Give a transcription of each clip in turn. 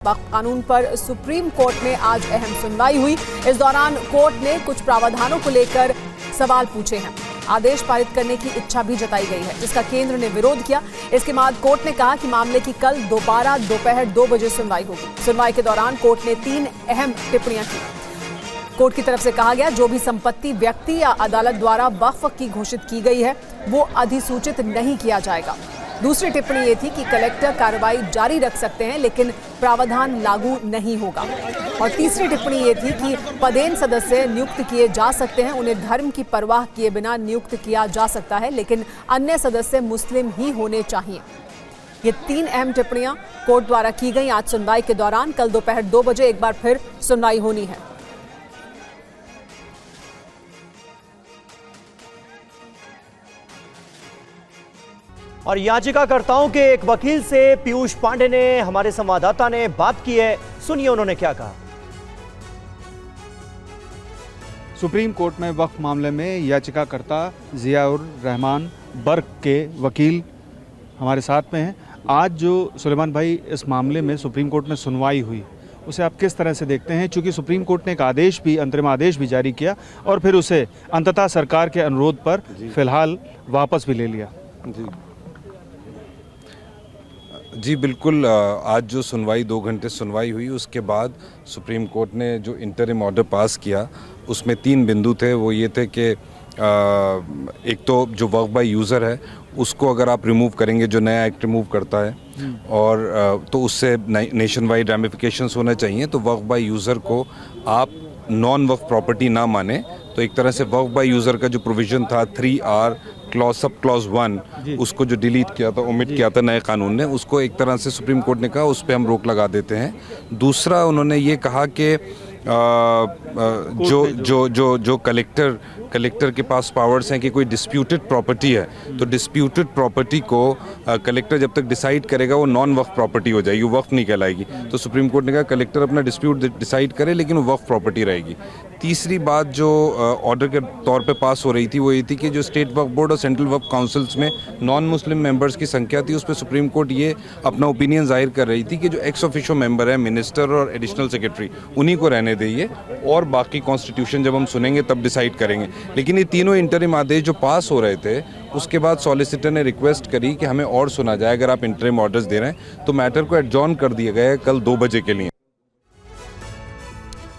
वक्फ कानून पर supreme court में आज अहम सुनवाई हुई। इस दौरान कोर्ट ने कुछ प्रावधानों को लेकर सवाल पूछे हैं। आदेश पारित करने की इच्छा भी जताई गई है, जिसका केंद्र ने विरोध किया। इसके बाद कोर्ट ने कहा कि मामले की कल दोबारा दोपहर 2 बजे सुनवाई होगी। सुनवाई के दौरान कोर्ट ने 3 अहम टिप्पणियां की। कोर्ट की तरफ से कहा गया, जो भी संपत्ति व्यक्ति या अदालत द्वारा वक्फ की घोषित की गई है वो अधिसूचित नहीं किया जाएगा। दूसरी टिप्पणी ये थी कि कलेक्टर कार्रवाई जारी रख सकते हैं, लेकिन प्रावधान लागू नहीं होगा। और तीसरी टिप्पणी ये थी कि पदेन सदस्य नियुक्त किए जा सकते हैं, उन्हें धर्म की परवाह किए बिना नियुक्त किया जा सकता है, लेकिन अन्य सदस्य मुस्लिम ही होने चाहिए। ये 3 अहम टिप्पणियां कोर्ट द्वारा की गई आज सुनवाई के दौरान। कल दोपहर 2 बजे एक बार फिर सुनवाई होनी है। और याचिकाकर्ताओं के एक वकील से पीयूष पांडे ने, हमारे संवाददाता ने बात की है। सुनिए उन्होंने क्या कहा। सुप्रीम कोर्ट में वक्फ मामले में याचिकाकर्ता जियाउर रहमान बर्क के वकील हमारे साथ में हैं। आज जो सुलेमान भाई इस मामले में सुप्रीम कोर्ट में सुनवाई हुई, उसे आप किस तरह से देखते हैं? चूंकि सुप्रीम कोर्ट ने एक आदेश भी, अंतरिम आदेश भी जारी किया और फिर उसे अंततः सरकार के अनुरोध पर फिलहाल वापस भी ले लिया। जी बिल्कुल। आज जो सुनवाई 2 घंटे सुनवाई हुई, उसके बाद सुप्रीम कोर्ट ने जो इंटरिम ऑर्डर पास किया उसमें 3 बिंदु थे। वो ये थे कि एक तो जो वक्फ बाय यूज़र है उसको अगर आप रिमूव करेंगे, जो नया एक्ट रिमूव करता है, और तो उससे नेशन वाइड रैमिफिकेशंस होना चाहिए। तो वक्फ बाय यूज़र को आप नॉन वक्फ प्रॉपर्टी ना माने, तो एक तरह से वक्फ बाय यूज़र का जो प्रोविज़न था 3R क्लॉज सब क्लॉज 1, उसको जो डिलीट किया था, ओमिट किया था नए कानून ने, उसको एक तरह से सुप्रीम कोर्ट ने कहा उस पर हम रोक लगा देते हैं। दूसरा उन्होंने ये कहा कि जो कलेक्टर के पास पावर्स हैं कि कोई डिस्प्यूटेड प्रॉपर्टी है, तो डिस्प्यूटेड प्रॉपर्टी को कलेक्टर जब तक डिसाइड करेगा वो नॉन वक्फ प्रॉपर्टी हो जाएगी, वो वक्फ नहीं कहलाएगी। तो सुप्रीम कोर्ट ने कहा कलेक्टर अपना डिस्प्यूट डिसाइड करे, लेकिन वो वक्फ प्रॉपर्टी रहेगी। तीसरी बात जो ऑर्डर के तौर पे पास हो रही थी वो ये थी कि जो स्टेट वक्फ बोर्ड और सेंट्रल वक्फ काउंसिल्स में नॉन मुस्लिम मेंबर्स की संख्या थी, उस पर सुप्रीम कोर्ट ये अपना ओपिनियन जाहिर कर रही थी कि जो एक्स ऑफिशियो मेंबर है, मिनिस्टर और एडिशनल सेक्रेटरी, उन्हीं को रहने देइए, और बाकी कॉन्स्टिट्यूशन जब हम सुनेंगे तब डिसाइड करेंगे। लेकिन ये तीनों इंटरिम आदेश जो पास हो रहे थे, उसके बाद सॉलिसिटर ने रिक्वेस्ट करी कि हमें और सुना जाए, अगर आप इंटरिम ऑर्डर्स दे रहे हैं तो मैटर को एडजॉर्न कर दिया गया है कल 2 बजे के लिए।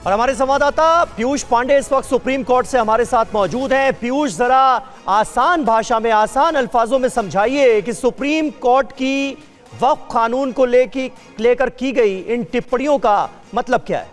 और हमारे संवाददाता पीयूष पांडे इस वक्त सुप्रीम कोर्ट से हमारे साथ मौजूद हैं। पीयूष, जरा आसान भाषा में, आसान अल्फाजों में समझाइए कि सुप्रीम कोर्ट की वक्फ कानून को लेकर की गई इन टिप्पणियों का मतलब क्या है?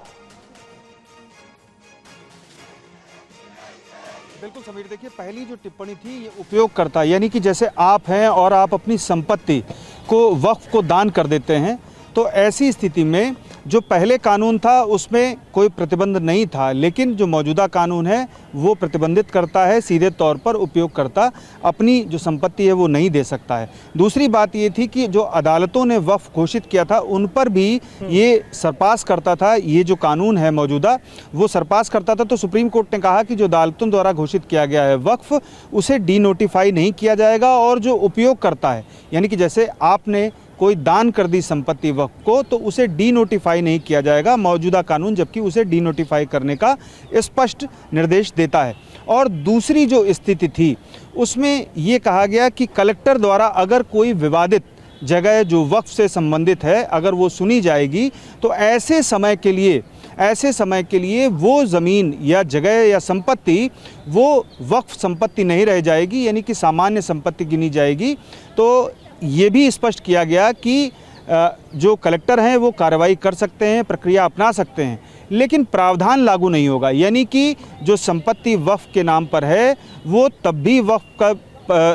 बिल्कुल समीर, देखिए पहली जो टिप्पणी थी ये उपयोगकर्ता, यानी कि जैसे आप हैं और आप अपनी संपत्ति को वक्फ को दान कर देते हैं, तो ऐसी स्थिति में जो पहले कानून था उसमें कोई प्रतिबंध नहीं था, लेकिन जो मौजूदा कानून है वो प्रतिबंधित करता है सीधे तौर पर उपयोगकर्ता अपनी जो संपत्ति है वो नहीं दे सकता है। दूसरी बात ये थी कि जो अदालतों ने वक्फ घोषित किया था उन पर भी ये सरपास करता था, ये जो कानून है मौजूदा वो सरपास करता था। तो सुप्रीम कोर्ट ने कहा कि जो अदालतों द्वारा घोषित किया गया है वक्फ, उसे डीनोटिफाई नहीं किया जाएगा, और जो उपयोगकर्ता है, यानी कि जैसे आपने कोई दान कर दी संपत्ति वक्फ को, तो उसे डीनोटिफाई नहीं किया जाएगा मौजूदा कानून, जबकि उसे डीनोटिफाई करने का स्पष्ट निर्देश देता है। और दूसरी जो स्थिति थी उसमें ये कहा गया कि कलेक्टर द्वारा अगर कोई विवादित जगह जो वक्फ से संबंधित है अगर वो सुनी जाएगी, तो ऐसे समय के लिए वो ज़मीन या जगह या संपत्ति वो वक्फ संपत्ति नहीं रह जाएगी, यानी कि सामान्य संपत्ति गिनी जाएगी। तो ये भी स्पष्ट किया गया कि जो कलेक्टर हैं वो कार्रवाई कर सकते हैं, प्रक्रिया अपना सकते हैं, लेकिन प्रावधान लागू नहीं होगा। यानी कि जो संपत्ति वक्फ के नाम पर है वो तब भी वक्फ का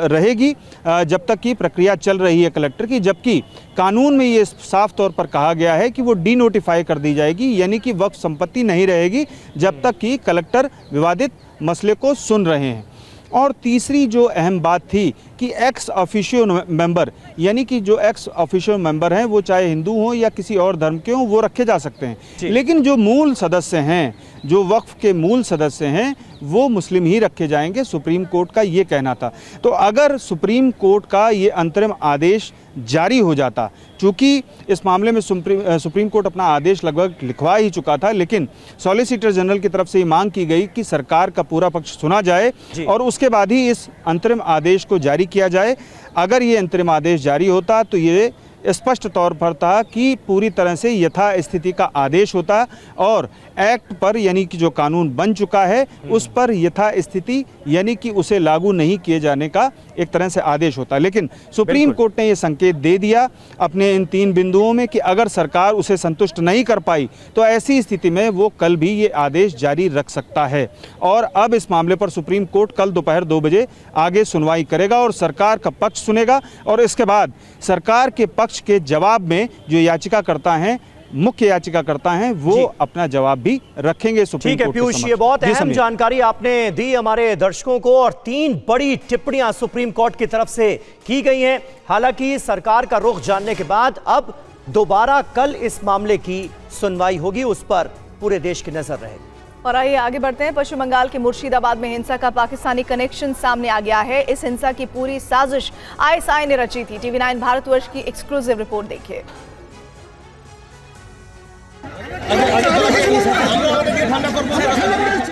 रहेगी जब तक कि प्रक्रिया चल रही है कलेक्टर की, जबकि कानून में ये साफ तौर पर कहा गया है कि वो डीनोटिफाई कर दी जाएगी, यानी कि वक्फ संपत्ति नहीं रहेगी जब तक कि कलेक्टर विवादित मसले को सुन रहे हैं। और तीसरी जो अहम बात थी कि कि एक्स ऑफिशियो मेंबर, यानी कि जो एक्स ऑफिशियो मेंबर हैं वो चाहे हिंदू हों या किसी और धर्म के हों, वो रखे जा सकते हैं। लेकिन जो मूल सदस्य हैं, जो वक्फ के मूल सदस्य हैं, वो मुस्लिम ही रखे जाएंगे। सुप्रीम कोर्ट का ये कहना था। तो अगर सुप्रीम कोर्ट का ये अंतरिम आदेश जारी हो जाता, चूँकि इस मामले में सुप्रीम कोर्ट अपना आदेश लगभग लिखवा ही चुका था, लेकिन सॉलिसिटर जनरल की तरफ से ये मांग की गई कि सरकार का पूरा पक्ष सुना जाए और उसके बाद ही इस अंतरिम आदेश को जारी किया जाए। अगर ये अंतरिम आदेश जारी होता तो ये स्पष्ट तौर पर था कि पूरी तरह से यथास्थिति का आदेश होता और एक्ट पर, यानी कि जो कानून बन चुका है उस पर यथास्थिति यानी कि उसे लागू नहीं किए जाने का एक तरह से आदेश होता। लेकिन सुप्रीम कोर्ट ने ये संकेत दे दिया अपने इन 3 बिंदुओं में कि अगर सरकार उसे संतुष्ट नहीं कर पाई तो ऐसी स्थिति में वो कल भी ये आदेश जारी रख सकता है। और अब इस मामले पर सुप्रीम कोर्ट कल दोपहर 2 बजे आगे सुनवाई करेगा और सरकार का पक्ष सुनेगा और इसके बाद सरकार के पक्ष के जवाब में जो याचिकाकर्ता हैं, मुख्य याचिकाकर्ता हैं, वो अपना जवाब भी रखेंगे सुप्रीम कोर्ट के समक्ष। पीयूष, ये बहुत अहम जानकारी आपने दी हमारे दर्शकों को और 3 बड़ी टिप्पणियां सुप्रीम कोर्ट की तरफ से की गई हैं। हालांकि सरकार का रुख जानने के बाद अब दोबारा कल इस मामले की सुनवाई होगी, उस पर पूरे देश की नजर रहेगी। और आइए आगे बढ़ते हैं। पश्चिम बंगाल के मुर्शिदाबाद में हिंसा का पाकिस्तानी कनेक्शन सामने आ गया है। इस हिंसा की पूरी साजिश आईएसआई ने रची थी। टीवी 9 भारतवर्ष की एक्सक्लूसिव रिपोर्ट देखिए।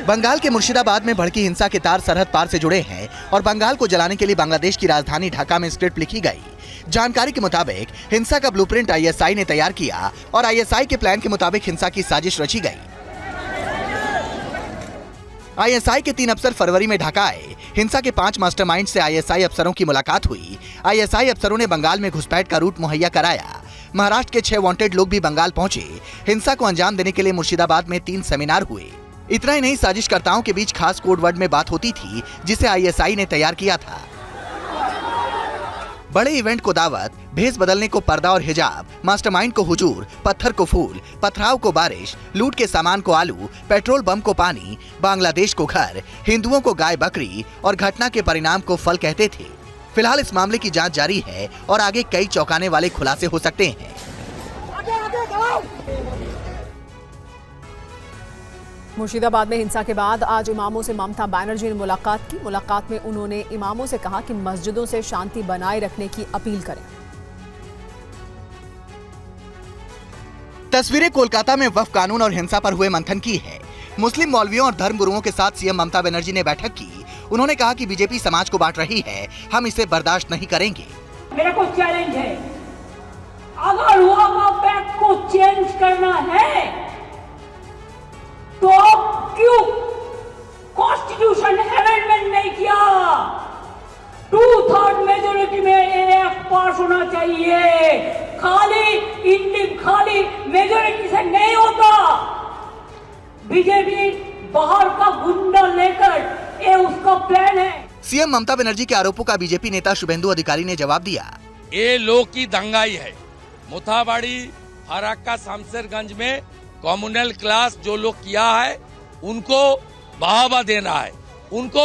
बंगाल के मुर्शिदाबाद में भड़की हिंसा के तार सरहद पार से जुड़े हैं और बंगाल को जलाने के लिए बांग्लादेश की राजधानी ढाका में स्क्रिप्ट लिखी गई। जानकारी के मुताबिक हिंसा का ब्लूप्रिंट आईएसआई ने तैयार किया और आईएसआई के प्लान के मुताबिक हिंसा की साजिश रची गई। आईएसआई के 3 अफसर फरवरी में ढाका आए। हिंसा के 5 मास्टरमाइंड से आईएसआई अफसरों की मुलाकात हुई। आईएसआई अफसरों ने बंगाल में घुसपैठ का रूट मुहैया कराया। महाराष्ट्र के 6 वांटेड लोग भी बंगाल पहुंचे। हिंसा को अंजाम देने के लिए मुर्शिदाबाद में 3 सेमिनार हुए। इतना ही नहीं, साजिशकर्ताओं के बीच खास कोड वर्ड में बात होती थी जिसे आईएसआई ने तैयार किया था। बड़े इवेंट को दावत, भेस बदलने को पर्दा और हिजाब, मास्टरमाइंड को हुजूर, पत्थर को फूल, पथराव को बारिश, लूट के सामान को आलू, पेट्रोल बम को पानी, बांग्लादेश को घर, हिंदुओं को गाय बकरी और घटना के परिणाम को फल कहते थे। फिलहाल इस मामले की जांच जारी है और आगे कई चौंकाने वाले खुलासे हो सकते हैं। मुर्शिदाबाद में हिंसा के बाद आज इमामों से ममता बनर्जी ने मुलाकात की। मुलाकात में उन्होंने इमामों से कहा कि मस्जिदों से शांति बनाए रखने की अपील करें। तस्वीरें कोलकाता में वक्फ कानून और हिंसा पर हुए मंथन की है। मुस्लिम मौलवियों और धर्म गुरुओं के साथ सीएम ममता बनर्जी ने बैठक की। उन्होंने कहा कि बीजेपी समाज को बांट रही है, हम इसे बर्दाश्त नहीं करेंगे। मेरे को चैलेंज है, अगर वक्फ एक्ट को चेंज करना है तो क्यों कॉन्स्टिट्यूशन अमेंडमेंट नहीं किया? 2/3 मेजोरिटी में एक्ट पास होना चाहिए। खाली मेजोरिटी से नहीं होता। बीजेपी बाहर का गुंडा लेकर ये उसका प्लान है। सीएम ममता बनर्जी के आरोपों का बीजेपी नेता शुभेंदु अधिकारी ने जवाब दिया। ये लोग की दंगाई है। मुथाबाड़ी, फराक्का, शमशेरगंज में कम्युनल क्लास जो लोग किया है उनको बढ़ावा दे रहा है। उनको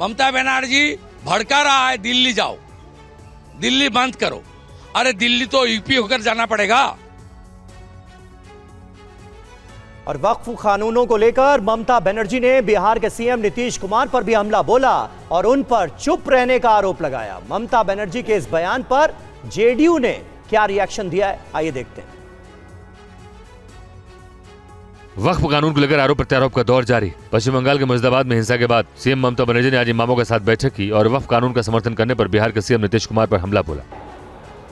ममता बनर्जी भड़का रहा है, दिल्ली जाओ, दिल्ली बंद करो। अरे दिल्ली तो यूपी होकर जाना पड़ेगा। और वक्फ कानूनों को लेकर ममता बनर्जी ने बिहार के सीएम नीतीश कुमार पर भी हमला बोला और उन पर चुप रहने का आरोप लगाया। ममता बनर्जी के इस बयान पर जेडीयू ने क्या रिएक्शन दिया है, आइए देखते हैं। वक्फ कानून को लेकर आरोप प्रत्यारोप का दौर जारी। पश्चिम बंगाल के मुर्शिदाबाद में हिंसा के बाद सीएम ममता बनर्जी ने आज इमामों के साथ बैठक की और वक्फ कानून का समर्थन करने पर बिहार के सीएम नीतीश कुमार पर हमला बोला।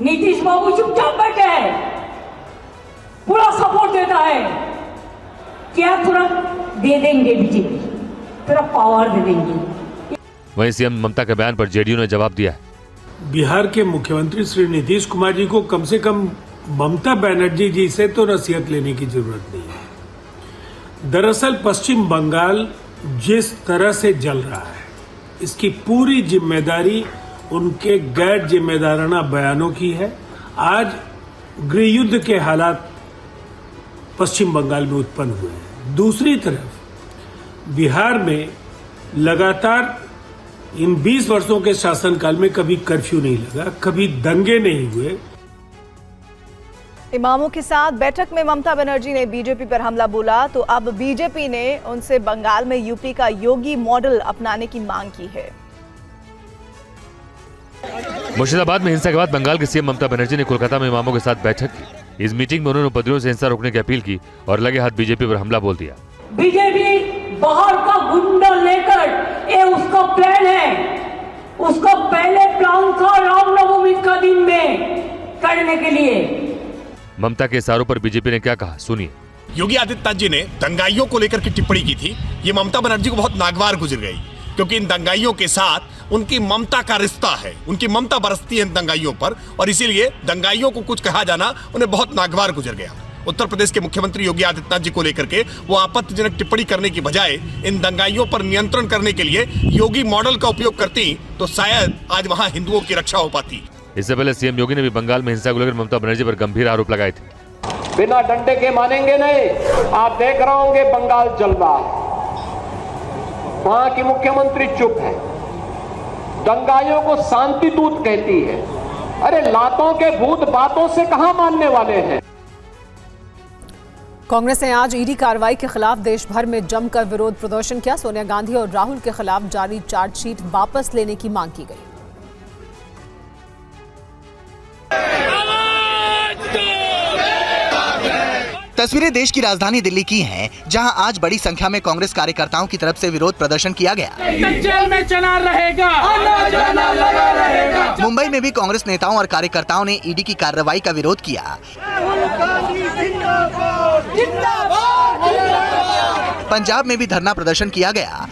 नीतीश बाबू चुपचाप बैठे हैं, पूरा सपोर्ट देता है। क्या तुरंत दे देंगे बीजेपी, पूरा पावर दे देंगे। वहीं सीएम ममता के बयान पर जेडीयू ने जवाब दिया है। बिहार के मुख्यमंत्री श्री नीतीश कुमार जी को कम से कम ममता बनर्जी जी से तो नसीहत लेने की जरूरत नहीं है। दरअसल पश्चिम बंगाल जिस तरह से जल रहा है, इसकी पूरी जिम्मेदारी उनके गैर जिम्मेदाराना बयानों की है। आज गृहयुद्ध के हालात पश्चिम बंगाल में उत्पन्न हुए हैं। दूसरी तरफ बिहार में लगातार इन 20 वर्षों के शासनकाल में कभी कर्फ्यू नहीं लगा, कभी दंगे नहीं हुए। इमामों के साथ बैठक में ममता बनर्जी ने बीजेपी पर हमला बोला तो अब बीजेपी ने उनसे बंगाल में यूपी का योगी मॉडल अपनाने की मांग की है। मुर्शिदाबाद में हिंसा के बाद बंगाल के सीएम ममता बनर्जी ने कोलकाता में इमामों के साथ बैठक की। इस मीटिंग में उन्होंने उपद्रवियों से हिंसा रोकने की अपील की और लगे हाथ बीजेपी पर हमला बोल दिया। बीजेपी बाहर का गुंडा लेकर ये उसका प्लान है, उसका पहले प्लान था रामनवमी का दिन में करने के लिए। ममता के इस आरोप पर बीजेपी ने क्या कहा, सुनिए। योगी आदित्यनाथ जी ने दंगाइयों को लेकर के टिप्पणी की थी। ये ममता बनर्जी को बहुत नागवार गुजर गई, क्योंकि इन दंगाइयों के साथ उनकी ममता का रिश्ता है, उनकी ममता बरसती है इन दंगाइयों पर, और इसीलिए दंगाइयों को कुछ कहा जाना उन्हें बहुत नागवार गुजर गया। उत्तर प्रदेश के मुख्यमंत्री योगी आदित्यनाथ जी को लेकर के वो आपत्तिजनक टिप्पणी करने की बजाय इन दंगाइयों पर नियंत्रण करने के लिए योगी मॉडल का उपयोग करती तो शायद आज वहां हिंदुओं की रक्षा हो पाती। इससे पहले सीएम योगी ने भी बंगाल में हिंसा को लेकर ममता बनर्जी पर गंभीर आरोप लगाए थे। बिना डंडे के मानेंगे नहीं। आप देख रहे होंगे बंगाल जल रहा है, वहां की मुख्यमंत्री चुप है, दंगाइयों को शांति दूत कहती है। अरे लातों के भूत बातों से कहां मानने वाले हैं। कांग्रेस ने आज ईडी कार्रवाई के खिलाफ देश भर में जमकर विरोध प्रदर्शन किया। सोनिया गांधी और राहुल के खिलाफ जारी चार्जशीट वापस लेने की मांग की गई। तस्वीरें देश की राजधानी दिल्ली की हैं, जहां आज बड़ी संख्या में कांग्रेस कार्यकर्ताओं की तरफ से विरोध प्रदर्शन किया गया। जेल में चना रहेगा, लगा रहेगा। मुंबई में भी कांग्रेस नेताओं और कार्यकर्ताओं ने ईडी की कार्रवाई का विरोध किया। पंजाब में भी धरना प्रदर्शन किया गया।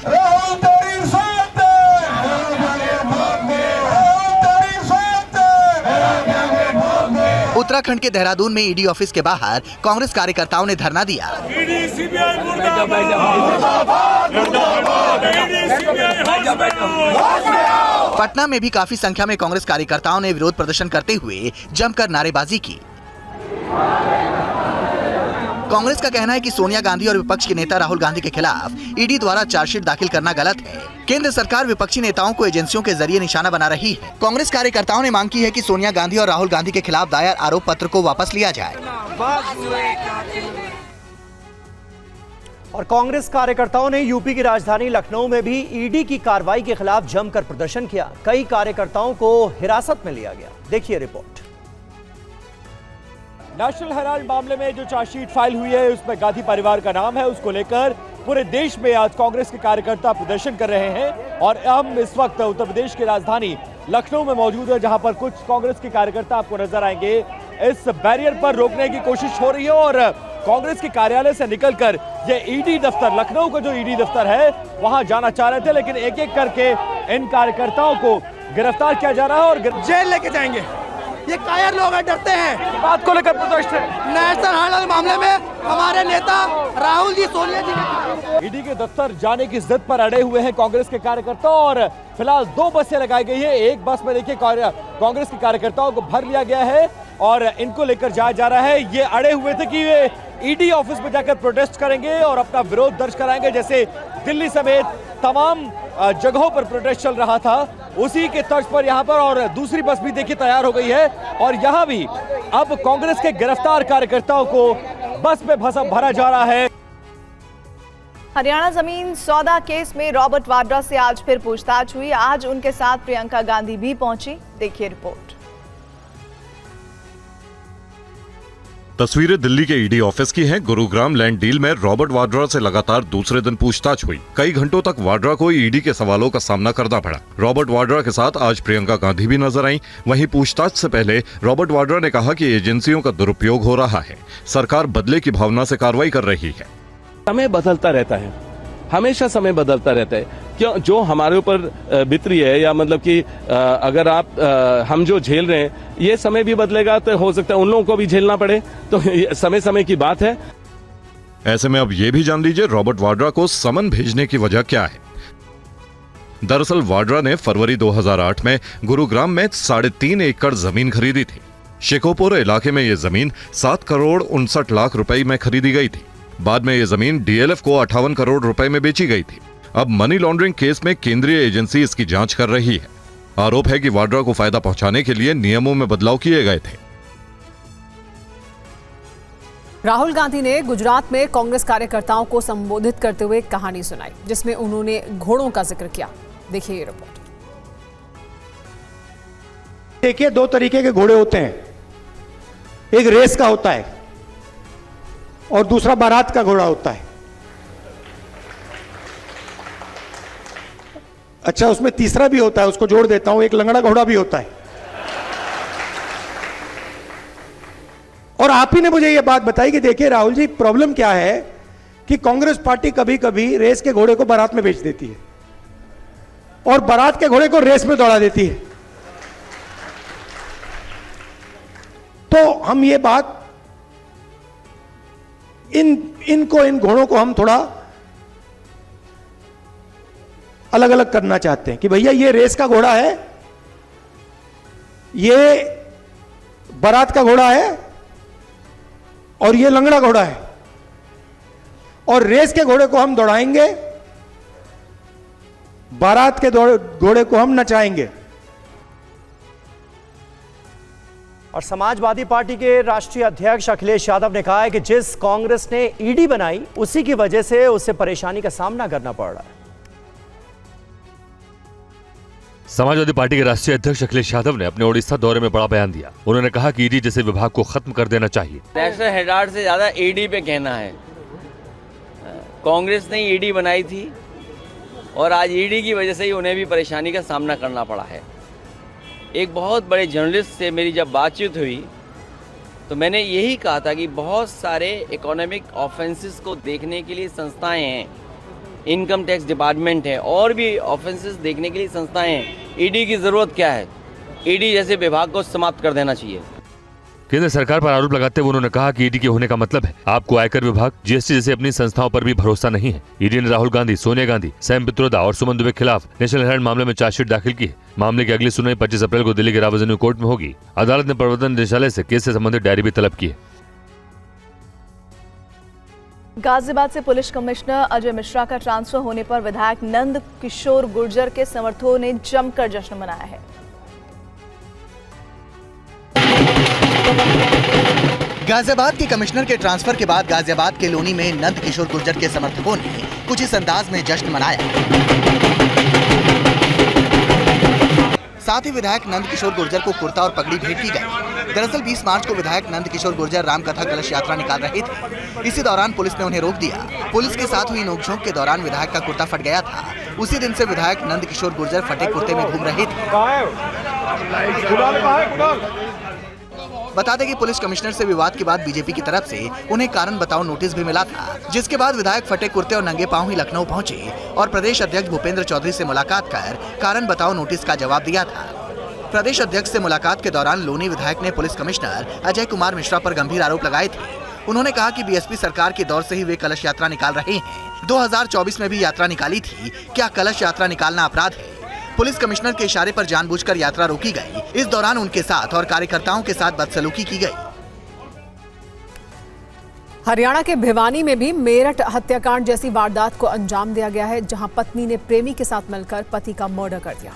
उत्तराखंड के देहरादून में ईडी ऑफिस के बाहर कांग्रेस कार्यकर्ताओं ने धरना दिया। पटना में भी काफी संख्या में कांग्रेस कार्यकर्ताओं ने विरोध प्रदर्शन करते हुए जमकर नारेबाजी की। कांग्रेस का कहना है कि सोनिया गांधी और विपक्ष के नेता राहुल गांधी के खिलाफ ईडी द्वारा चार्जशीट दाखिल करना गलत है। केंद्र सरकार विपक्षी नेताओं को एजेंसियों के जरिए निशाना बना रही है। कांग्रेस कार्यकर्ताओं ने मांग की है कि सोनिया गांधी और राहुल गांधी के खिलाफ दायर आरोप पत्र को वापस लिया जाए। और कांग्रेस कार्यकर्ताओं ने यूपी की राजधानी लखनऊ में भी ईडी की कार्रवाई के खिलाफ जमकर प्रदर्शन किया। कई कार्यकर्ताओं को हिरासत में लिया गया। देखिए रिपोर्ट। नेशनल हेराल्ड मामले में जो चार्जशीट फाइल हुई है उसमें गांधी परिवार का नाम है। उसको लेकर पूरे देश में आज कांग्रेस के कार्यकर्ता प्रदर्शन कर रहे हैं और हम इस वक्त उत्तर प्रदेश की राजधानी लखनऊ में मौजूद है, जहां पर कुछ कांग्रेस के कार्यकर्ता आपको नजर आएंगे। इस बैरियर पर रोकने की कोशिश हो रही है और कांग्रेस के कार्यालय से निकलकर ये ईडी दफ्तर, लखनऊ का जो ईडी दफ्तर है वहां जाना चाह रहे थे, लेकिन एक एक करके इन कार्यकर्ताओं को गिरफ्तार किया जा रहा है और जेल लेके जाएंगे। ये कायर लोग डरते हैं। बात को लेकर प्रदर्शन नेशनल हेराल्ड मामले में हमारे नेता राहुल जी, सोनिया जी ईडी के दफ्तर जाने की जिद पर अड़े हुए हैं कांग्रेस के कार्यकर्ता और फिलहाल 2 बसें लगाई गई है। एक बस में देखिए कांग्रेस के कार्यकर्ताओं को भर लिया गया है और इनको लेकर जाया जा रहा है। ये अड़े हुए थे कि ये ईडी ऑफिस में जाकर प्रोटेस्ट करेंगे और अपना विरोध दर्ज कराएंगे, जैसे दिल्ली समेत तमाम जगहों पर प्रोटेस्ट चल रहा था, उसी के तर्ज पर यहाँ पर और दूसरी बस भी देखिए तैयार हो गई है और यहाँ भी अब कांग्रेस के गिरफ्तार कार्यकर्ताओं को बस में भरा जा रहा है। हरियाणा जमीन सौदा केस में रॉबर्ट वाड्रा से आज फिर पूछताछ हुई। आज उनके साथ प्रियंका गांधी भी पहुंची। देखिए रिपोर्ट। तस्वीरें दिल्ली के ईडी ऑफिस की हैं। गुरुग्राम लैंड डील में रॉबर्ट वाड्रा से लगातार दूसरे दिन पूछताछ हुई। कई घंटों तक वाड्रा को ईडी के सवालों का सामना करना पड़ा। रॉबर्ट वाड्रा के साथ आज प्रियंका गांधी भी नजर आई। वहीं पूछताछ से पहले रॉबर्ट वाड्रा ने कहा कि एजेंसियों का दुरुपयोग हो रहा है, सरकार बदले की भावना से कार्रवाई कर रही है। समय बदलता रहता है, हमेशा समय बदलता रहता है। क्यों जो हमारे ऊपर बीत रही है या मतलब कि अगर हम जो झेल रहे हैं ये समय भी बदलेगा तो हो सकता है उन लोगों को भी झेलना पड़े, तो समय समय की बात है। ऐसे में अब ये भी जान लीजिए रॉबर्ट वाड्रा को समन भेजने की वजह क्या है। दरअसल वाड्रा ने फरवरी 2008 में गुरुग्राम में 3.5 एकड़ जमीन खरीदी थी। शिकोपुर इलाके में ये जमीन 7 करोड़ 59 लाख रुपए में खरीदी गई थी। बाद में ये जमीन डीएलएफ को 58 करोड़ रुपए में बेची गई थी। अब मनी लॉन्ड्रिंग केस में केंद्रीय एजेंसी इसकी जांच कर रही है। आरोप है कि वाड्रा को फायदा पहुंचाने के लिए नियमों में बदलाव किए गए थे। राहुल गांधी ने गुजरात में कांग्रेस कार्यकर्ताओं को संबोधित करते हुए कहानी सुनाई, जिसमें उन्होंने घोड़ों का जिक्र किया। देखिए ये रिपोर्ट। देखिए, दो तरीके के घोड़े होते हैं, एक रेस का होता है और दूसरा बारात का घोड़ा होता है। अच्छा, उसमें तीसरा भी होता है, उसको जोड़ देता हूं, एक लंगड़ा घोड़ा भी होता है। और आप ही ने मुझे यह बात बताई कि देखिए राहुल जी, प्रॉब्लम क्या है कि कांग्रेस पार्टी कभी कभी रेस के घोड़े को बारात में बेच देती है और बारात के घोड़े को रेस में दौड़ा देती है। तो हम ये बात इन घोड़ों को हम थोड़ा अलग अलग करना चाहते हैं कि भैया ये रेस का घोड़ा है, ये बारात का घोड़ा है और ये लंगड़ा घोड़ा है, और रेस के घोड़े को हम दौड़ाएंगे, बारात के घोड़े को हम नचाएंगे। और समाजवादी पार्टी के राष्ट्रीय अध्यक्ष अखिलेश यादव ने कहा है कि जिस कांग्रेस ने ईडी बनाई उसी की वजह से उसे परेशानी का सामना करना पड़ रहा है। समाजवादी पार्टी के राष्ट्रीय अध्यक्ष अखिलेश यादव ने अपने ओडिशा दौरे में बड़ा बयान दिया। उन्होंने कहा कि ईडी जैसे विभाग को खत्म कर देना चाहिए। नेशनल हेराल्ड से ज्यादा ईडी पे कहना है। कांग्रेस ने ईडी बनाई थी और आज ईडी की वजह से ही उन्हें भी परेशानी का सामना करना पड़ा है। एक बहुत बड़े जर्नलिस्ट से मेरी जब बातचीत हुई तो मैंने यही कहा था कि बहुत सारे इकोनॉमिक ऑफेंसेस को देखने के लिए संस्थाएं हैं, इनकम टैक्स डिपार्टमेंट है और भी ऑफेंसेस देखने के लिए संस्थाएं हैं। ईडी की जरूरत क्या है? ईडी जैसे विभाग को समाप्त कर देना चाहिए। केंद्र सरकार पर आरोप लगाते हुए उन्होंने कहा कि ईडी के होने का मतलब है आपको आयकर विभाग, जीएसटी जैसे अपनी संस्थाओं पर भी भरोसा नहीं है। ईडी ने राहुल गांधी, सोनिया गांधी, सैम पित्रोदा और सुमन दुबे के खिलाफ नेशनल हेराल्ड मामले में चार्जशीट दाखिल की है। मामले की अगली सुनवाई 25 अप्रैल को दिल्ली के रावत कोर्ट में होगी। अदालत ने प्रवर्तन निदेशालय से केस से संबंधित डायरी भी तलब की है। गाजियाबाद से पुलिस कमिश्नर अजय मिश्रा का ट्रांसफर होने पर विधायक नंद किशोर गुर्जर के समर्थकों ने जमकर जश्न मनाया है। गाजियाबाद के कमिश्नर के ट्रांसफर के बाद गाजियाबाद के लोनी में नंद किशोर गुर्जर के समर्थकों ने कुछ इस अंदाज में जश्न मनाया। साथ ही विधायक नंद किशोर गुर्जर को कुर्ता और पगड़ी भेंट की गई। दरअसल 20 मार्च को विधायक नंद किशोर गुर्जर रामकथा कलश यात्रा निकाल रहे थे। इसी दौरान पुलिस ने उन्हें रोक दिया। पुलिस के साथ हुई नोकझोंक के दौरान विधायक का कुर्ता फट गया था। उसी दिन से विधायक नंद किशोर गुर्जर फटे कुर्ते में घूम रहे थे। बता दें कि पुलिस कमिश्नर से विवाद के बाद बीजेपी की तरफ से उन्हें कारण बताओ नोटिस भी मिला था, जिसके बाद विधायक फटे कुर्ते और नंगे पांव ही लखनऊ पहुंचे और प्रदेश अध्यक्ष भूपेंद्र चौधरी से मुलाकात कर कारण बताओ नोटिस का जवाब दिया था। प्रदेश अध्यक्ष से मुलाकात के दौरान लोनी विधायक ने पुलिस कमिश्नर अजय कुमार मिश्रा पर गंभीर आरोप लगाए थे। उन्होंने कहा कि बीएसपी सरकार के दौर से ही वे कलश यात्रा निकाल रहे हैं। 2024 में भी यात्रा निकाली थी। क्या कलश यात्रा निकालना अपराध है? पुलिस कमिश्नर के इशारे पर जानबूझकर यात्रा रोकी गई। इस दौरान उनके साथ और कार्यकर्ताओं के साथ बदसलूकी की गई। हरियाणा के भिवानी में भी मेरठ हत्याकांड जैसी वारदात को अंजाम दिया गया है, जहां पत्नी ने प्रेमी के साथ मिलकर पति का मर्डर कर दिया।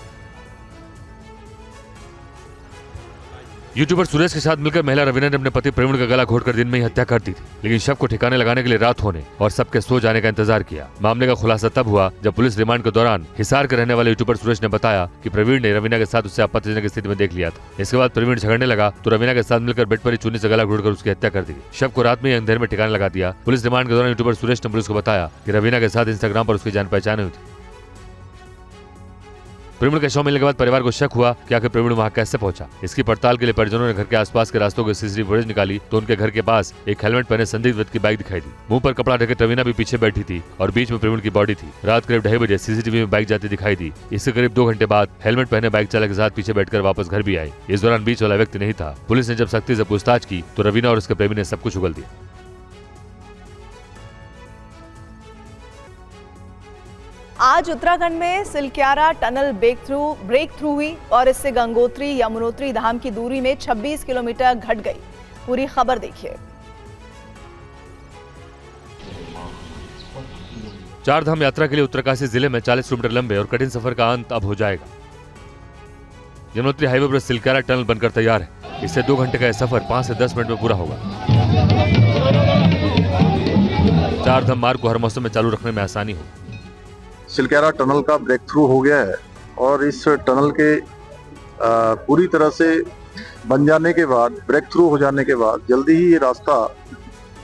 यूट्यूबर सुरेश के साथ मिलकर महिला रवीना ने अपने पति प्रवीण का गला घोटकर दिन में ही हत्या कर दी थी, लेकिन शव को ठिकाने लगाने के लिए रात होने और सबके सो जाने का इंतजार किया। मामले का खुलासा तब हुआ जब पुलिस रिमांड के दौरान हिसार के रहने वाले यूट्यूबर सुरेश ने बताया कि प्रवीण ने रवीना के साथ उसे आपत्तिजनक स्थिति में देख लिया था। इसके बाद प्रवीण झगड़ने लगा तो रवीना के साथ मिलकर बेड पर ही चूनी से गला घोटकर उसकी हत्या कर दी। शव को रात में ही अंधेरे में ठिकाने लगा दिया। पुलिस रिमांड के दौरान यूट्यूबर सुरेश ने पुलिस को बताया कि रवीना के साथ इंस्टाग्राम पर उसकी जान पहचान हुई थी। प्रवीण के शव मिलने के बाद परिवार को शक हुआ कि आखिर प्रवीण वहां कैसे पहुंचा। इसकी पड़ताल के लिए परिजनों ने घर के आसपास के रास्तों के सीसीटीवी फुटेज निकाली तो उनके घर के पास एक हेलमेट पहने संदिग्ध व्यक्ति की बाइक दिखाई दी। मुंह पर कपड़ा ढके रवीना भी पीछे बैठी थी और बीच में प्रवीण की बॉडी थी। रात करीब 2:30 बजे सीसीटीवी में बाइक जाती दिखाई दी। इससे करीब 2 घंटे बाद हेलमेट पहने बाइक चालक के साथ पीछे बैठकर वापस घर भी आए। इस दौरान बीच वाला व्यक्ति नहीं था। पुलिस ने जब सख्ती से पूछताछ की तो रवीना और उसके प्रेमी ने सब कुछ उगल दिया। आज उत्तराखंड में सिलक्यारा टनल ब्रेक थ्रू हुई और इससे गंगोत्री यमुनोत्री धाम की दूरी में 26 किलोमीटर घट गई। पूरी खबर देखिए। चार धाम यात्रा के लिए उत्तरकाशी जिले में 40 किलोमीटर लंबे और कठिन सफर का अंत अब हो जाएगा। यमुनोत्री हाईवे पर सिलक्यारा टनल बनकर तैयार है। इससे 2 घंटे का यह सफर 5 से 10 मिनट में पूरा होगा। चार धाम मार्ग को हर मौसम में चालू रखने में आसानी हो। सिलक्यारा टनल का ब्रेक थ्रू हो गया है और इस टनल के पूरी तरह से बन जाने के बाद, ब्रेक थ्रू हो जाने के बाद जल्दी ही ये रास्ता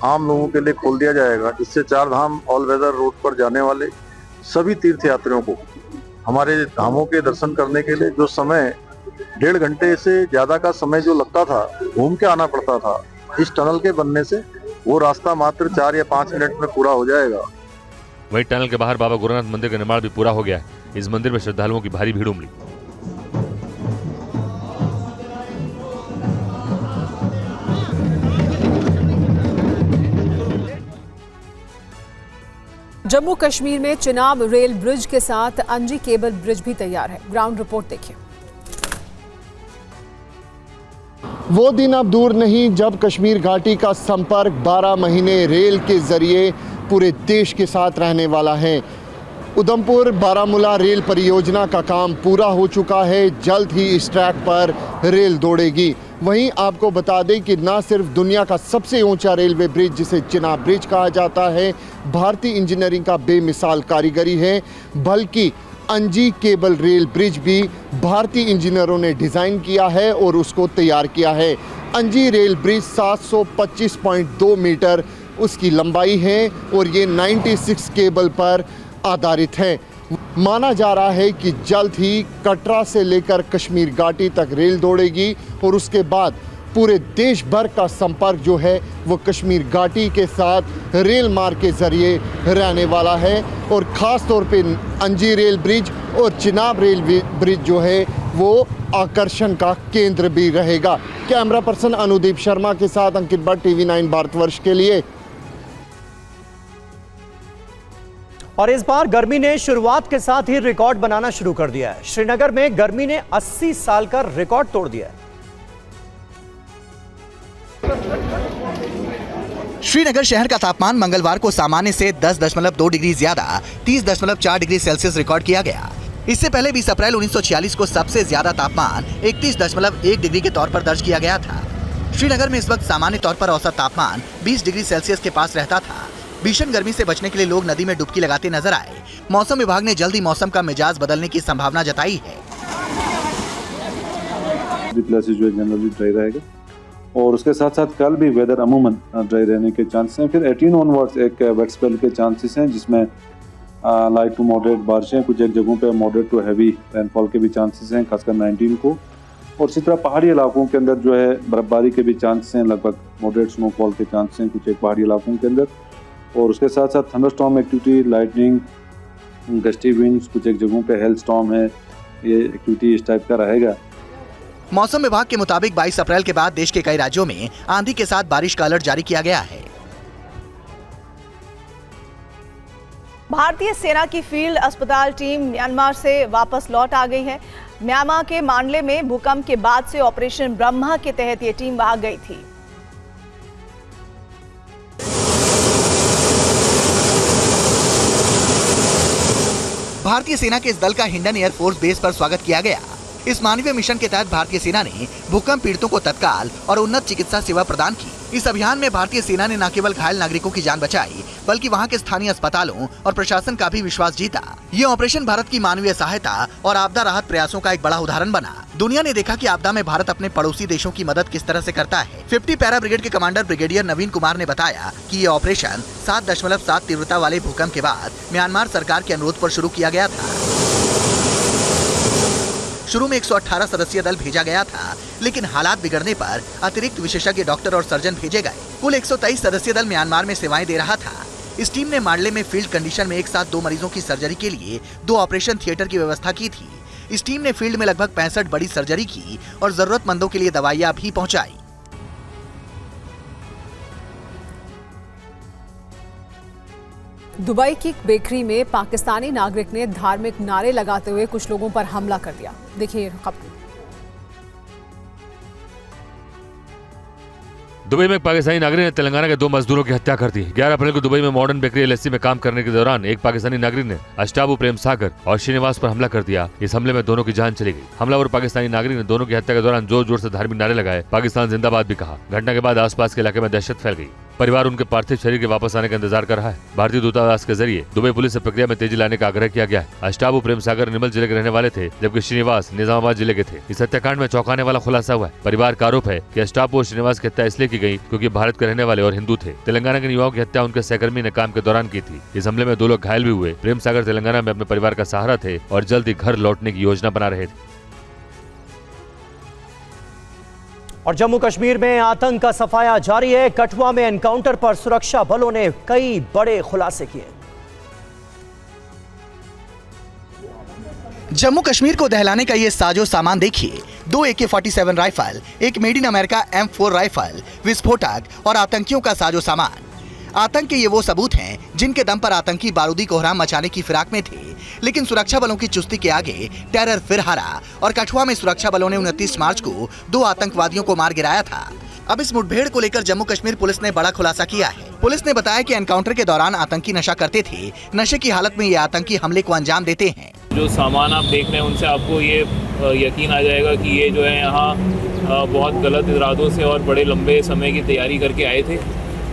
आम लोगों के लिए खोल दिया जाएगा, जिससे चार धाम ऑल वेदर रोड पर जाने वाले सभी तीर्थ यात्रियों को हमारे धामों के दर्शन करने के लिए जो समय 1.5 घंटे से ज्यादा का समय जो लगता था, घूम के आना पड़ता था, इस टनल के बनने से वो रास्ता मात्र 4 या 5 मिनट में पूरा हो जाएगा। वहीं टनल के बाहर बाबा गोरखनाथ मंदिर का निर्माण भी पूरा हो गया है। इस मंदिर में श्रद्धालुओं की भारी भीड़ उमड़ी। जम्मू कश्मीर में चिनाब रेल ब्रिज के साथ अंजी केबल ब्रिज भी तैयार है। ग्राउंड रिपोर्ट देखिए। वो दिन अब दूर नहीं जब कश्मीर घाटी का संपर्क 12 महीने रेल के जरिए पूरे देश के साथ रहने वाला है। उधमपुर बारामूला रेल परियोजना का काम पूरा हो चुका है। जल्द ही इस ट्रैक पर रेल दौड़ेगी। वहीं आपको बता दें कि न सिर्फ दुनिया का सबसे ऊंचा रेलवे ब्रिज जिसे चिनाब ब्रिज कहा जाता है, भारतीय इंजीनियरिंग का बेमिसाल कारीगरी है, बल्कि अंजी केबल रेल ब्रिज भी भारतीय इंजीनियरों ने डिज़ाइन किया है और उसको तैयार किया है। अंजी रेल ब्रिज 725.2 मीटर उसकी लंबाई है और ये 96 केबल पर आधारित है। माना जा रहा है कि जल्द ही कटरा से लेकर कश्मीर घाटी तक रेल दौड़ेगी और उसके बाद पूरे देश भर का संपर्क जो है वो कश्मीर घाटी के साथ रेल मार्ग के जरिए रहने वाला है। और ख़ास तौर पे अंजी रेल ब्रिज और चिनाब रेल ब्रिज जो है वो आकर्षण का केंद्र भी रहेगा। कैमरा पर्सन अनुदीप शर्मा के साथ अंकित भट्ट, TV9 भारतवर्ष के लिए। और इस बार गर्मी ने शुरुआत के साथ ही रिकॉर्ड बनाना शुरू कर दिया है। श्रीनगर में गर्मी ने 80 साल का रिकॉर्ड तोड़ दिया है। श्रीनगर शहर का तापमान मंगलवार को सामान्य से 10.2 डिग्री ज्यादा 30.4 डिग्री सेल्सियस रिकॉर्ड किया गया। इससे पहले 20 अप्रैल 1946 को सबसे ज्यादा तापमान 31.1 डिग्री के तौर पर दर्ज किया गया था। श्रीनगर में इस वक्त सामान्य तौर पर औसत तापमान 20 डिग्री सेल्सियस के पास रहता था। भीषण गर्मी से बचने के लिए लोग नदी में डुबकी लगाते नजर आए। मौसम विभाग ने जल्द ही मौसम का मिजाज बदलने की संभावना जताई है। जो जनरली ड्राई रहेगा और उसके साथ साथ कल भी वेदर अमूमन ड्राई रहने के चांसेस हैं। फिर 18 ऑनवर्ड्स एक वेट स्पेल के चांसेस हैं जिसमें लाइट टू मॉडरेट बारिशें, कुछ एक जगहों पे मॉडरेट टू हैवी रेनफॉल के भी चांसेस हैं, खासकर 19 को। और इसी तरह पहाड़ी इलाकों के अंदर जो है बर्फबारी के भी चांसेस हैं, लगभग मॉडरेट स्नोफॉल के चांसेस हैं कुछ एक पहाड़ी इलाकों के अंदर। और उसके साथ साथ thunderstorm activity, lightning, gusty winds, कुछ एक जगहों पे हेल स्टॉर्म है, ये एक्टिविटी इस टाइप का रहेगा। मौसम विभाग के मुताबिक 22 अप्रैल के बाद देश के कई राज्यों में आंधी के साथ बारिश का अलर्ट जारी किया गया है। भारतीय सेना की फील्ड अस्पताल टीम म्यांमार से वापस लौट आ गई है। म्यांमार के मांडले में भूकंप के बाद से ऑपरेशन ब्रह्मा के तहत ये टीम वहां गई थी। भारतीय सेना के इस दल का हिंडन एयरफोर्स बेस पर स्वागत किया गया। इस मानवीय मिशन के तहत भारतीय सेना ने भूकंप पीड़ितों को तत्काल और उन्नत चिकित्सा सेवा प्रदान की। इस अभियान में भारतीय सेना ने न केवल घायल नागरिकों की जान बचाई बल्कि वहां के स्थानीय अस्पतालों और प्रशासन का भी विश्वास जीता। ये ऑपरेशन भारत की मानवीय सहायता और आपदा राहत प्रयासों का एक बड़ा उदाहरण बना। दुनिया ने देखा कि आपदा में भारत अपने पड़ोसी देशों की मदद किस तरह से करता है। 50 पैरा ब्रिगेड के कमांडर ब्रिगेडियर नवीन कुमार ने बताया कि ये ऑपरेशन 7.7 तीव्रता वाले भूकंप के बाद म्यांमार सरकार के अनुरोध पर शुरू किया गया था। शुरू में 118 सदस्यीय दल भेजा गया था, लेकिन हालात बिगड़ने पर अतिरिक्त विशेषज्ञ डॉक्टर और सर्जन भेजे गए। कुल 123 सदस्यीय दल म्यांमार में सेवाएं दे रहा था। इस टीम ने मांडले में फील्ड कंडीशन में एक साथ 2 मरीजों की सर्जरी के लिए 2 ऑपरेशन थिएटर की व्यवस्था की थी। इस टीम ने फील्ड में लगभग 65 बड़ी सर्जरी की और जरूरतमंदों के लिए दवाइयां भी पहुंचाई। दुबई की एक बेकरी में पाकिस्तानी नागरिक ने धार्मिक नारे लगाते हुए कुछ लोगों पर हमला कर दिया। देखिए खबर। दुबई में एक पाकिस्तानी नागरिक ने तेलंगाना के 2 मजदूरों की हत्या कर दी। 11 अप्रैल को दुबई में मॉडर्न बेकरी एलएलसी में काम करने के दौरान एक पाकिस्तानी नागरिक ने अष्टाबू प्रेम सागर और श्रीनिवास पर हमला कर दिया। इस हमले में दोनों की जान चली गई। हमलावर पाकिस्तानी नागरिक ने दोनों की हत्या के दौरान जोर जोर से धार्मिक नारे लगाए, पाकिस्तान जिंदाबाद भी कहा। घटना के बाद आसपास के इलाके में दहशत फैल गई। परिवार उनके पार्थिव शरीर के वापस आने का इंतजार कर रहा है। भारतीय दूतावास के जरिए दुबई पुलिस से प्रक्रिया में तेजी लाने का आग्रह किया गया है। अष्टाबू प्रेम सागर निर्मल जिले के रहने वाले थे, जबकि श्रीनिवास निजामाबाद जिले के थे। इस हत्याकांड में चौंकाने वाला खुलासा हुआ है। परिवार का आरोप है कि अष्टाबू और श्रीनिवास की हत्या इसलिए की गई क्योंकि भारत के रहने वाले और हिंदू थे। तेलंगाना के युवाओं की हत्या उनके सहकर्मी ने काम के दौरान की थी। इस हमले में 2 लोग घायल भी हुए। प्रेम सागर तेलंगाना में अपने परिवार का सहारा थे और जल्द ही घर लौटने की योजना बना रहे थे। और जम्मू कश्मीर में आतंक का सफाया जारी है। कठुआ में एनकाउंटर पर सुरक्षा बलों ने कई बड़े खुलासे किए। जम्मू कश्मीर को दहलाने का ये साजो सामान देखिए। 2 AK-47 राइफल, एक made in America M4 rifle, विस्फोटक और आतंकियों का साजो सामान। आतंक के ये वो सबूत हैं जिनके दम पर आतंकी बारूदी कोहराम मचाने की फिराक में थे, लेकिन सुरक्षा बलों की चुस्ती के आगे टेरर फिर हारा और कठुआ में सुरक्षा बलों ने 29 मार्च को 2 आतंकवादियों को मार गिराया था। अब इस मुठभेड़ को लेकर जम्मू कश्मीर पुलिस ने बड़ा खुलासा किया है। पुलिस ने बताया कि एनकाउंटर के दौरान आतंकी नशा करते थे। नशे की हालत में ये आतंकी हमले को अंजाम देते हैं। जो सामान आप देख रहे हैं उनसे आपको ये यकीन आ जाएगा कि ये जो है यहाँ बहुत गलत इरादों से और बड़े लंबे समय की तैयारी करके आए थे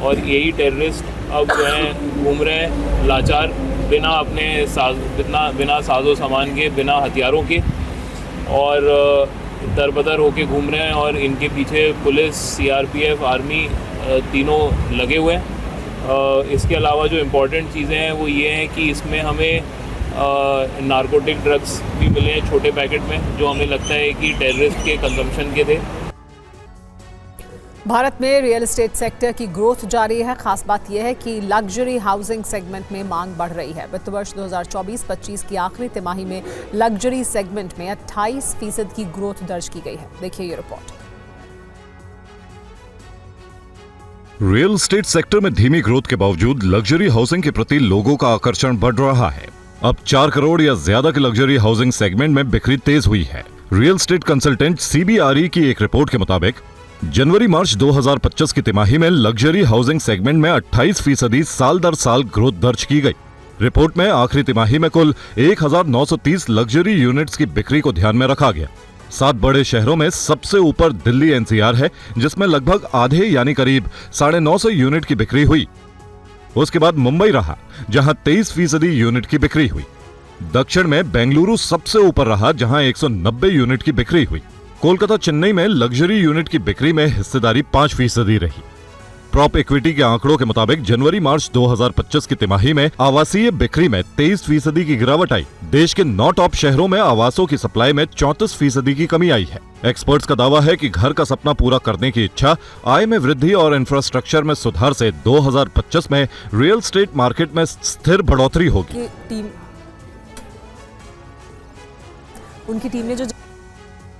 और यही टेररिस्ट अब जो है घूम रहे हैं लाचार, बिना साजो सामान के, बिना हथियारों के और दरबदर होके घूम रहे हैं और इनके पीछे पुलिस, CRPF, आर्मी तीनों लगे हुए हैं। इसके अलावा जो इम्पोर्टेंट चीज़ें हैं वो ये हैं कि इसमें हमें नारकोटिक ड्रग्स भी मिले हैं छोटे पैकेट में, जो हमें लगता है कि टेररिस्ट के कंजम्पशन के थे। भारत में रियल एस्टेट सेक्टर की ग्रोथ जारी है। खास बात यह है कि लग्जरी हाउसिंग सेगमेंट में मांग बढ़ रही है। वित्त वर्ष 2024-25 की आखिरी तिमाही में लग्जरी सेगमेंट में 28% की ग्रोथ दर्ज की गई है। देखिए ये रिपोर्ट। रियल एस्टेट सेक्टर में धीमी ग्रोथ के बावजूद लग्जरी हाउसिंग के प्रति लोगों का आकर्षण बढ़ रहा है। अब 4 करोड़ या ज्यादा के लग्जरी हाउसिंग सेगमेंट में बिक्री तेज हुई है। रियल एस्टेट कंसल्टेंट CBRE की एक रिपोर्ट के मुताबिक जनवरी-मार्च 2025 की तिमाही में लग्जरी हाउसिंग सेगमेंट में 28% साल दर साल ग्रोथ दर्ज की गई। रिपोर्ट में आखिरी तिमाही में कुल 1930 लग्जरी यूनिट्स की बिक्री को ध्यान में रखा गया। 7 बड़े शहरों में सबसे ऊपर दिल्ली NCR है, जिसमें लगभग आधे यानी करीब 950 यूनिट की बिक्री हुई। उसके बाद मुंबई रहा, जहां 23% यूनिट की बिक्री हुई। दक्षिण में बेंगलुरु सबसे ऊपर रहा, जहां 190 यूनिट की बिक्री हुई। कोलकाता, चेन्नई में लग्जरी यूनिट की बिक्री में हिस्सेदारी 5% रही। प्रॉप इक्विटी के आंकड़ों के मुताबिक जनवरी-मार्च 2025 की तिमाही में आवासीय बिक्री में 23% की गिरावट आई। देश के 9 टॉप शहरों में आवासों की सप्लाई में 34% की कमी आई है। एक्सपर्ट्स का दावा है कि घर का सपना पूरा करने की इच्छा, आय में वृद्धि और इंफ्रास्ट्रक्चर में सुधार से 2025 में रियल एस्टेट मार्केट में स्थिर बढ़ोतरी होगी। उनकी टीम ने जो